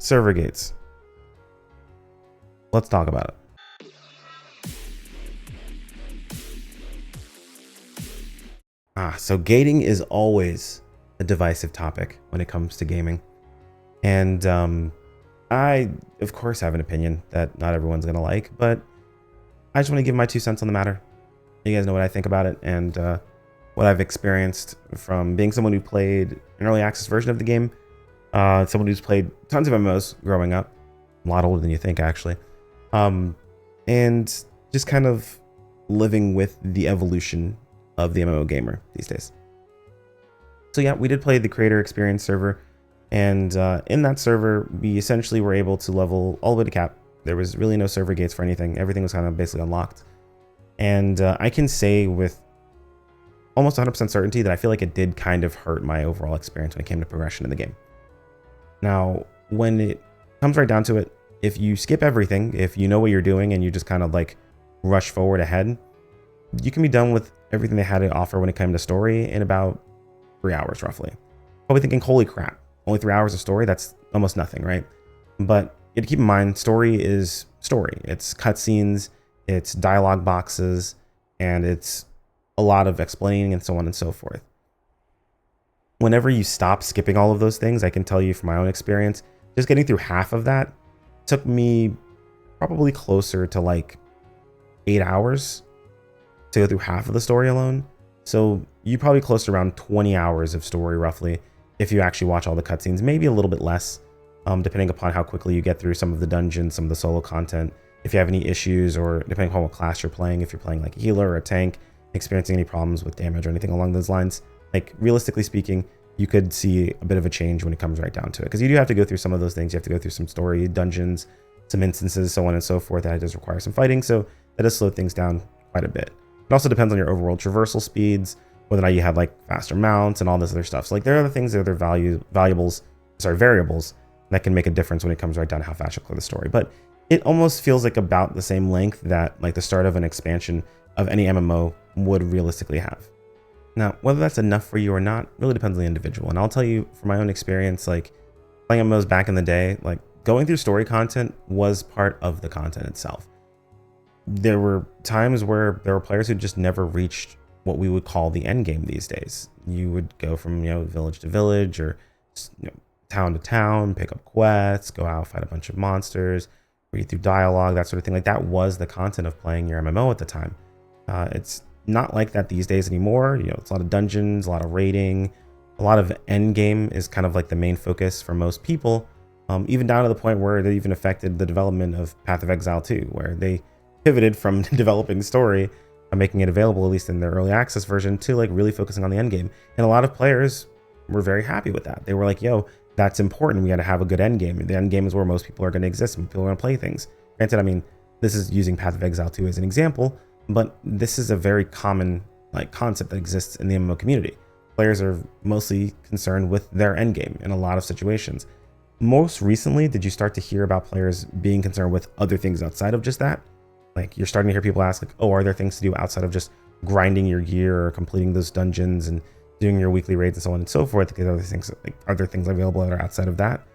server gates. Let's talk about it. So gating is always a divisive topic when it comes to gaming. And I, of course, have an opinion that not everyone's going to like, but I just want to give my 2 cents on the matter. You guys know what I think about it and what I've experienced from being someone who played an early access version of the game, someone who's played tons of MMOs growing up, a lot older than you think, actually, and just kind of living with the evolution of the MMO gamer these days. So yeah, we did play the creator experience server, and in that server, we essentially were able to level all the way to cap. There was really no server gates for anything. Everything was kind of basically unlocked. And I can say with almost 100% certainty that I feel like it did kind of hurt my overall experience when it came to progression in the game. Now, when it comes right down to it, if you skip everything, if you know what you're doing and you just kind of like rush forward ahead, you can be done with everything they had to offer when it came to story in about 3 hours, roughly. Probably thinking, holy crap, only 3 hours of story? That's almost nothing, right? But you have to keep in mind, story is story. It's cutscenes, it's dialogue boxes, and it's a lot of explaining and so on and so forth. Whenever you stop skipping all of those things, I can tell you from my own experience, just getting through half of that took me probably closer to like 8 hours to go through half of the story alone. So you probably close to around 20 hours of story roughly if you actually watch all the cutscenes, maybe a little bit less, depending upon how quickly you get through some of the dungeons, some of the solo content, if you have any issues, or depending upon what class you're playing, if you're playing like a healer or a tank, experiencing any problems with damage or anything along those lines. Like realistically speaking, you could see a bit of a change when it comes right down to it, because you do have to go through some of those things. You have to go through some story dungeons, some instances, so on and so forth, that does require some fighting, so that does slow things down quite a bit. It also depends on your overall traversal speeds, whether or not you have like faster mounts and all this other stuff. So like there are other things that are variables that can make a difference when it comes right down to how fast you clear the story. But it almost feels like about the same length that like the start of an expansion of any MMO would realistically have. Now, whether that's enough for you or not really depends on the individual. And I'll tell you from my own experience, like playing MMOs back in the day, like going through story content was part of the content itself. There were times where there were players who just never reached what we would call the end game these days. You would go from, village to village, or town to town, pick up quests, go out, fight a bunch of monsters, read through dialogue, that sort of thing. Like that was the content of playing your MMO at the time. It's not like that these days anymore. It's a lot of dungeons, a lot of raiding, a lot of end game is kind of like the main focus for most people. Even down to the point where it even affected the development of Path of Exile 2, where they pivoted from developing the story and making it available, at least in their early access version, to like really focusing on the end game. And a lot of players were very happy with that. They were like, yo, that's important. We got to have a good end game. The end game is where most people are going to exist and people are going to play things. Granted, I mean, this is using Path of Exile 2 as an example, but this is a very common like concept that exists in the MMO community. Players are mostly concerned with their end game in a lot of situations. Most recently, did you start to hear about players being concerned with other things outside of just that? Like you're starting to hear people ask like, oh, are there things to do outside of just grinding your gear or completing those dungeons and doing your weekly raids and so on and so forth? Because are there things available that are outside of that?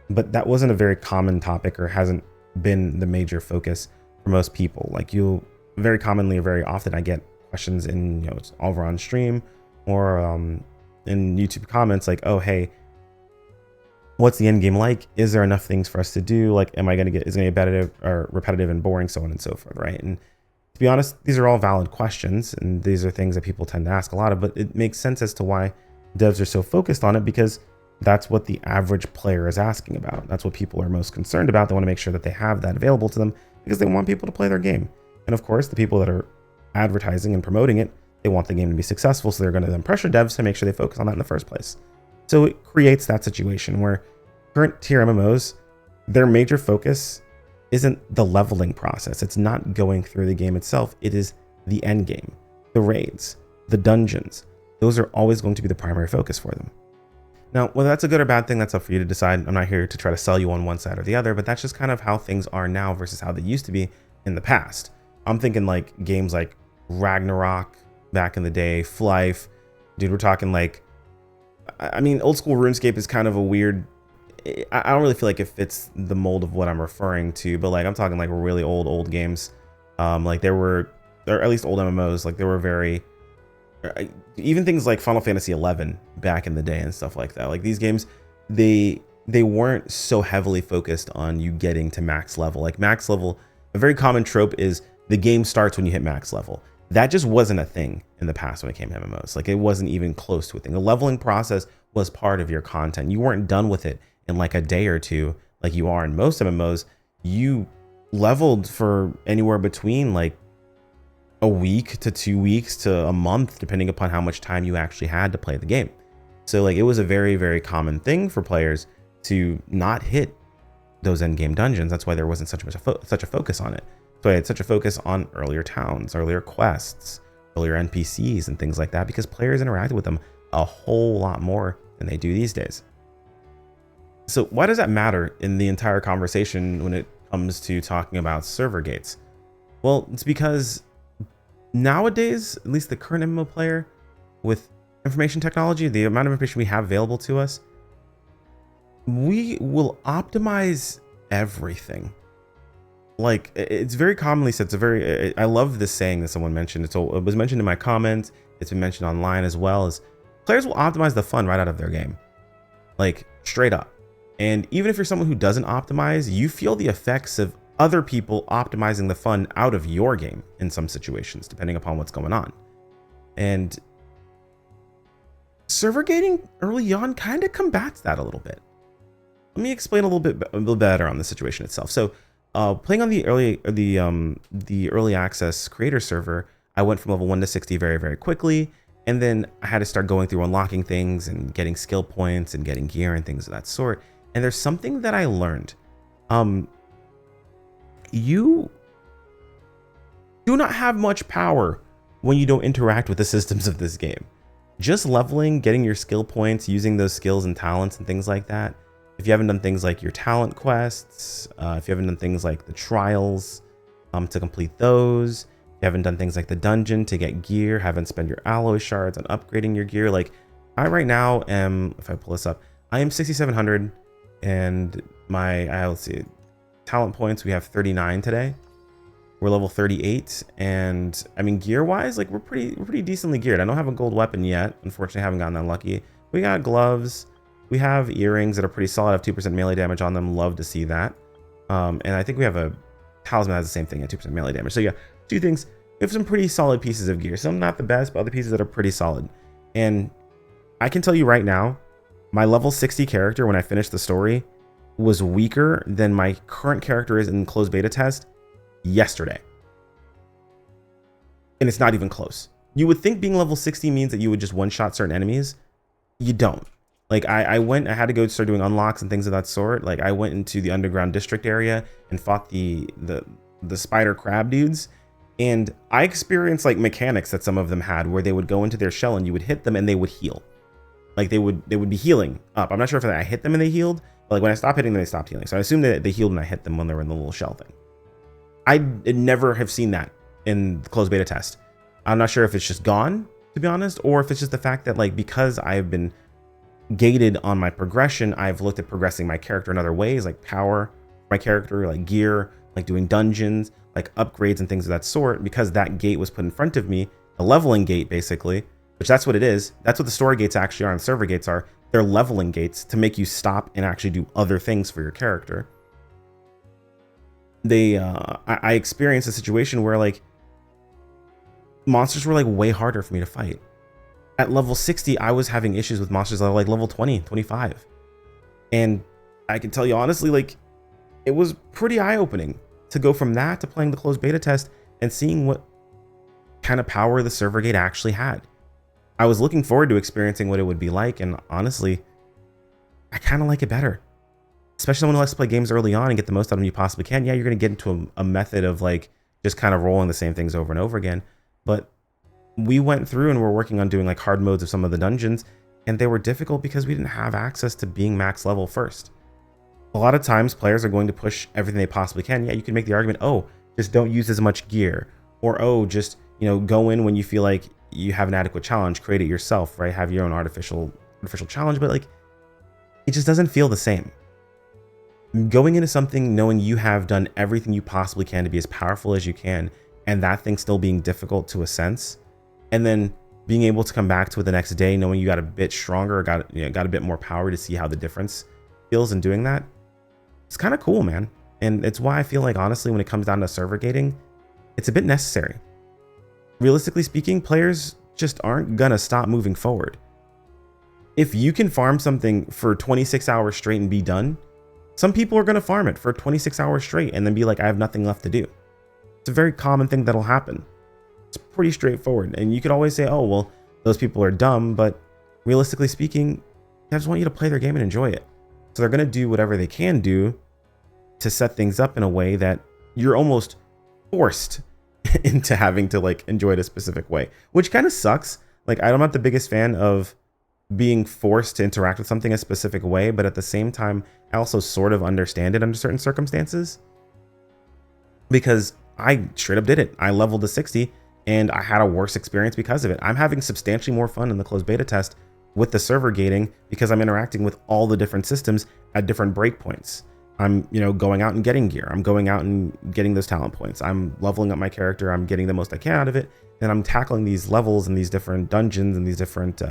But that wasn't a very common topic, or hasn't been the major focus for most people. Like you'll very commonly or very often I get questions in, it's over on stream or in YouTube comments like, oh, hey, what's the end game like? Is there enough things for us to do? Like, is it going to be repetitive and boring, so on and so forth, right? And to be honest, these are all valid questions, and these are things that people tend to ask a lot of, but it makes sense as to why devs are so focused on it, because that's what the average player is asking about. That's what people are most concerned about. They want to make sure that they have that available to them because they want people to play their game. And of course, the people that are advertising and promoting it, they want the game to be successful, so they're going to then pressure devs to make sure they focus on that in the first place. So it creates that situation where current tier MMOs, their major focus isn't the leveling process. It's not going through the game itself. It is the end game, the raids, the dungeons. Those are always going to be the primary focus for them. Now, whether that's a good or bad thing, that's up for you to decide. I'm not here to try to sell you on one side or the other, but that's just kind of how things are now versus how they used to be in the past. I'm thinking like games like Ragnarok back in the day, Flife. Dude, we're talking like, I mean, old school RuneScape is kind of a weird I don't really feel like it fits the mold of what I'm referring to, but like I'm talking like really old games. Like there were, or at least old MMOs, like there were very, even things like Final Fantasy 11 back in the day and stuff like that. Like these games, they weren't so heavily focused on you getting to max level. Like max level, a very common trope is the game starts when you hit max level. That just wasn't a thing in the past when it came to MMOs. Like it wasn't even close to a thing. The leveling process was part of your content. You weren't done with it in like a day or two like you are in most MMOs. You leveled for anywhere between like a week to 2 weeks to a month, depending upon how much time you actually had to play the game. So like it was a very, very common thing for players to not hit those end game dungeons. That's why there wasn't such a focus on it. So I had such a focus on earlier towns, earlier quests, earlier NPCs and things like that, because players interacted with them a whole lot more than they do these days. So why does that matter in the entire conversation when it comes to talking about server gates? Well, it's because nowadays, at least the current MMO player, with information technology, the amount of information we have available to us, we will optimize everything. Like it's very commonly said, I love this saying that someone mentioned. It was mentioned in my comments. It's been mentioned online as well, as players will optimize the fun right out of their game, like straight up. And even if you're someone who doesn't optimize, you feel the effects of other people optimizing the fun out of your game in some situations, depending upon what's going on. And server gating early on kind of combats that a little bit. Let me explain a little better on the situation itself. So playing on the early access creator server, I went from level 1 to 60 very, very quickly. And then I had to start going through unlocking things and getting skill points and getting gear and things of that sort. And there's something that I learned. You do not have much power when you don't interact with the systems of this game. Just leveling, getting your skill points, using those skills and talents and things like that. If you haven't done things like your talent quests, if you haven't done things like the trials to complete those, if you haven't done things like the dungeon to get gear, haven't spent your alloy shards on upgrading your gear. Like I right now am, if I pull this up, I am 6,700 and let's see, talent points, we have 39 today. We're level 38, and I mean gear wise, like we're pretty decently geared. I don't have a gold weapon yet, unfortunately. I haven't gotten that lucky. We got gloves, we have earrings that are pretty solid, have 2% melee damage on them. Love to see that. And I think we have a talisman that has the same thing at 2% melee damage. So yeah, two things. We have some pretty solid pieces of gear, some not the best, but other pieces that are pretty solid. And I can tell you right now, my level 60 character when I finished the story was weaker than my current character is in closed beta test yesterday. And it's not even close. You would think being level 60 means that you would just one-shot certain enemies. You don't. Like I had to go start doing unlocks and things of that sort. Like I went into the underground district area and fought the spider crab dudes. And I experienced like mechanics that some of them had where they would go into their shell and you would hit them and they would heal. Like they would be healing up. I'm not sure if I hit them and they healed, but like when I stopped hitting them, they stopped healing. So I assume that they healed when I hit them when they were in the little shell thing. I never have seen that in the closed beta test. I'm not sure if it's just gone, to be honest, or if it's just the fact that like because I've been gated on my progression, I've looked at progressing my character in other ways, like power, my character, like gear, like doing dungeons, like upgrades and things of that sort, because that gate was put in front of me, a leveling gate basically, which that's what it is. That's what the story gates actually are and server gates are. They're leveling gates to make you stop and actually do other things for your character. I experienced a situation where like monsters were like way harder for me to fight. At level 60, I was having issues with monsters that were like level 20, 25. And I can tell you honestly, like it was pretty eye-opening to go from that to playing the closed beta test and seeing what kind of power the server gate actually had. I was looking forward to experiencing what it would be like, and honestly, I kind of like it better. Especially when you like to play games early on and get the most out of them you possibly can. Yeah, you're going to get into a method of like just kind of rolling the same things over and over again. But we went through and we're working on doing like hard modes of some of the dungeons, and they were difficult because we didn't have access to being max level first. A lot of times players are going to push everything they possibly can. Yeah, you can make the argument, oh, just don't use as much gear, or oh, just, you know, go in when you feel like you have an adequate challenge, create it yourself, right? Have your own artificial challenge, but like it just doesn't feel the same. Going into something knowing you have done everything you possibly can to be as powerful as you can, and that thing still being difficult to a sense, and then being able to come back to it the next day knowing you got a bit stronger, or got a bit more power to see how the difference feels in doing that. It's kind of cool, man. And it's why I feel like, honestly, when it comes down to server gating, it's a bit necessary. Realistically speaking, players just aren't gonna stop moving forward. If you can farm something for 26 hours straight and be done, some people are gonna farm it for 26 hours straight and then be like, I have nothing left to do. It's a very common thing that'll happen. It's pretty straightforward. And you could always say, oh, well, those people are dumb, but realistically speaking, they just want you to play their game and enjoy it. So they're gonna do whatever they can do to set things up in a way that you're almost forced into having to like enjoy it a specific way, which kind of sucks. Like, I'm not the biggest fan of being forced to interact with something a specific way, but at the same time, I also sort of understand it under certain circumstances, because I straight up did it. I leveled to 60 and I had a worse experience because of it. I'm having substantially more fun in the closed beta test with the server gating because I'm interacting with all the different systems at different breakpoints. I'm, going out and getting gear. I'm going out and getting those talent points. I'm leveling up my character. I'm getting the most I can out of it. And I'm tackling these levels and these different dungeons and these different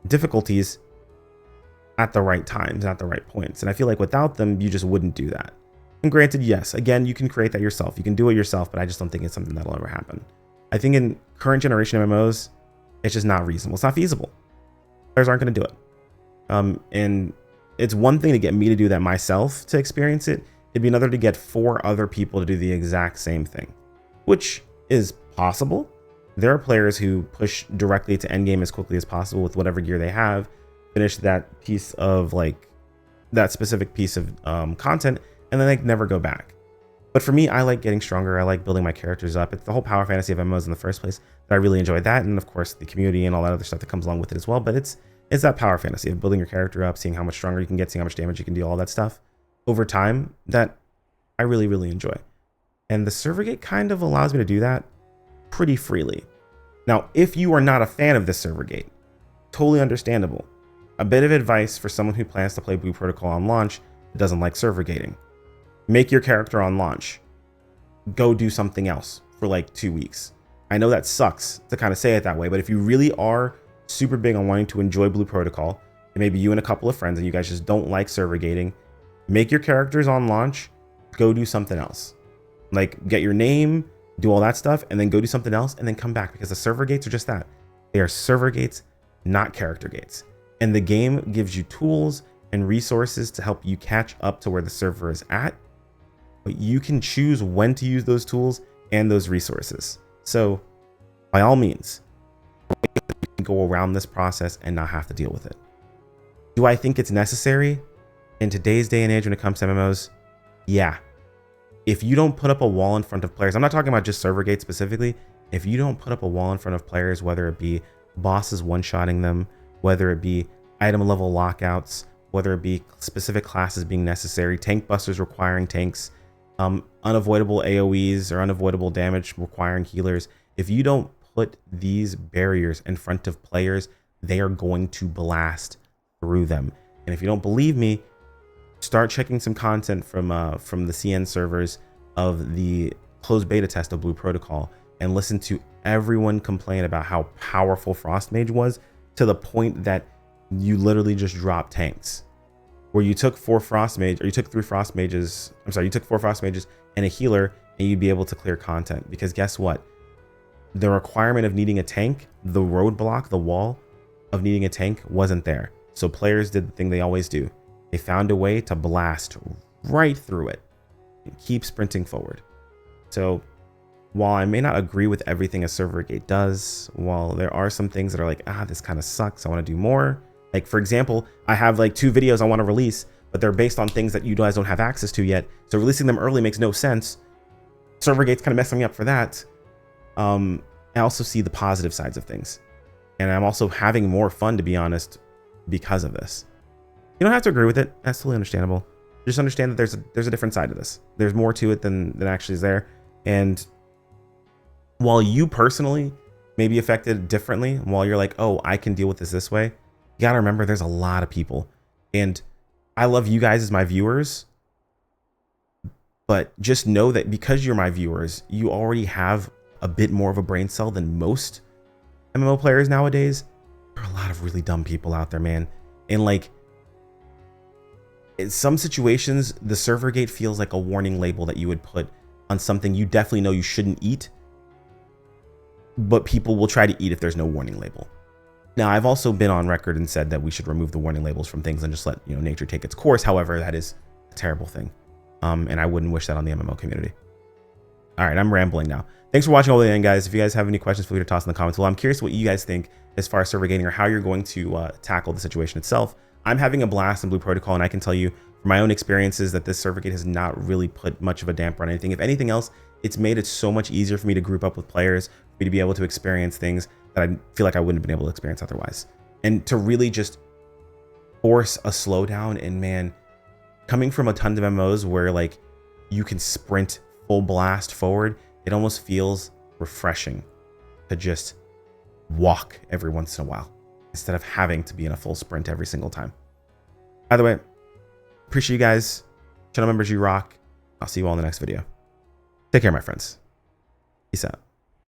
difficulties at the right times, at the right points. And I feel like without them, you just wouldn't do that. And granted, yes, again, you can create that yourself. You can do it yourself, but I just don't think it's something that'll ever happen. I think in current generation MMOs, it's just not reasonable. It's not feasible. Players aren't going to do it. And it's one thing to get me to do that myself to experience it. It'd be another to get 4 other people to do the exact same thing, which is possible. There are players who push directly to endgame as quickly as possible with whatever gear they have, finish that piece of that specific piece of content, and then they never go back. But for me, I like getting stronger. I like building my characters up. It's the whole power fantasy of MMOs in the first place that I really enjoy that. And of course, the community and all that other stuff that comes along with it as well. But it's that power fantasy of building your character up, seeing how much stronger you can get, seeing how much damage you can do, all that stuff over time that I really, really enjoy. And the server gate kind of allows me to do that pretty freely. Now, if you are not a fan of this server gate, totally understandable. A bit of advice for someone who plans to play Blue Protocol on launch that doesn't like server gating. Make your character on launch. Go do something else for like 2 weeks. I know that sucks to kind of say it that way, but if you really are super big on wanting to enjoy Blue Protocol, and maybe you and a couple of friends and you guys just don't like server gating, make your characters on launch, go do something else. Like, get your name, do all that stuff, and then go do something else, and then come back, because the server gates are just that. They are server gates, not character gates. And the game gives you tools and resources to help you catch up to where the server is at, but you can choose when to use those tools and those resources. So by all means, you can go around this process and not have to deal with it. Do I think it's necessary in today's day and age when it comes to MMOs? Yeah. If you don't put up a wall in front of players, I'm not talking about just server gates specifically. If you don't put up a wall in front of players, whether it be bosses one-shotting them, whether it be item level lockouts, whether it be specific classes being necessary, tank busters requiring tanks, unavoidable AoEs or unavoidable damage requiring healers. If you don't put these barriers in front of players, they are going to blast through them. And if you don't believe me, start checking some content from the CN servers of the closed beta test of Blue Protocol and listen to everyone complain about how powerful Frost Mage was, to the point that you literally just dropped tanks. Where you took 4 Frost Mage, or you took 3 Frost Mages, you took 4 Frost Mages and a healer, and you'd be able to clear content. Because guess what? The requirement of needing a tank, the roadblock, the wall of needing a tank wasn't there. So players did the thing they always do. They found a way to blast right through it and keep sprinting forward. So while I may not agree with everything a server gate does, while there are some things that are like, this kind of sucks, I want to do more. Like, for example, I have like 2 videos I want to release, but they're based on things that you guys don't have access to yet. So releasing them early makes no sense. Server gate's kind of messing me up for that. I also see the positive sides of things. And I'm also having more fun, to be honest, because of this. You don't have to agree with it. That's totally understandable. Just understand that there's a different side to this. There's more to it than actually is there. And while you personally may be affected differently, while you're like, oh, I can deal with this way, you gotta remember there's a lot of people. And I love you guys as my viewers, But just know that because you're my viewers, you already have a bit more of a brain cell than most MMO players nowadays. There are a lot of really dumb people out there, man. And like, in some situations, the server gate feels like a warning label that you would put on something you definitely know you shouldn't eat, but people will try to eat if there's no warning label. Now, I've also been on record and said that we should remove the warning labels from things and just let, you know, nature take its course. However, that is a terrible thing. And I wouldn't wish that on the MMO community. All right, I'm rambling now. Thanks for watching all the way in, guys. If you guys have any questions, feel free to toss in the comments below. I'm curious what you guys think as far as server gating or how you're going to tackle the situation itself. I'm having a blast in Blue Protocol, and I can tell you from my own experiences that this server gate has not really put much of a damper on anything. If anything else, it's made it so much easier for me to group up with players, for me to be able to experience things that I feel like I wouldn't have been able to experience otherwise. And to really just force a slowdown. And man, coming from a ton of MMOs where like you can sprint full blast forward, it almost feels refreshing to just walk every once in a while instead of having to be in a full sprint every single time. Either way, appreciate you guys. Channel members, you rock. I'll see you all in the next video. Take care, my friends. Peace out.